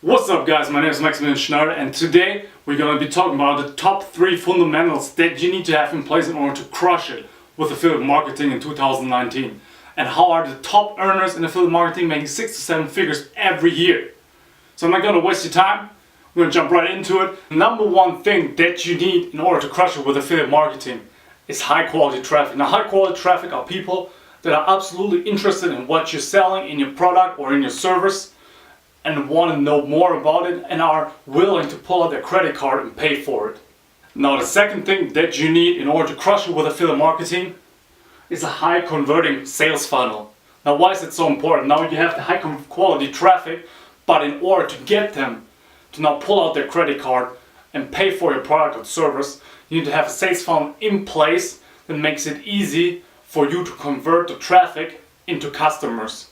What's up guys, my name is Maximilian Schneider and today we're going to be talking about the top 3 fundamentals that you need to have in place in order to crush it with affiliate marketing in 2019. And how are the top earners in affiliate marketing making 6 to 7 figures every year. So I'm not going to waste your time, we're going to jump right into it. Number one thing that you need in order to crush it with affiliate marketing is high quality traffic. Now high quality traffic are people that are absolutely interested in what you're selling, in your product or in your service, and want to know more about it and are willing to pull out their credit card and pay for it. Now the second thing that you need in order to crush it with affiliate marketing is a high converting sales funnel. Now why is it so important? Now you have the high quality traffic, but in order to get them to now pull out their credit card and pay for your product or service, you need to have a sales funnel in place that makes it easy for you to convert the traffic into customers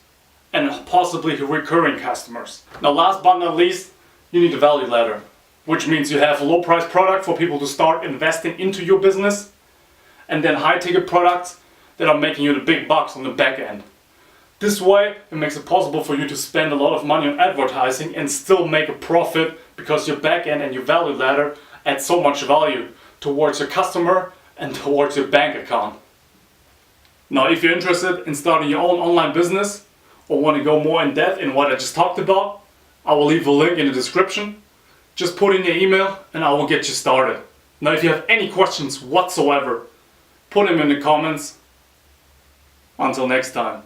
and possibly recurring customers. Now last but not least, you need a value ladder, which means you have a low price product for people to start investing into your business, and then high ticket products that are making you the big bucks on the back end. This way it makes it possible for you to spend a lot of money on advertising and still make a profit, because your back end and your value ladder add so much value towards your customer and towards your bank account. Now if you're interested in starting your own online business or want to go more in depth in what I just talked about, I will leave a link in the description. Just put in your email and I will get you started. Now if you have any questions whatsoever, put them in the comments. Until next time.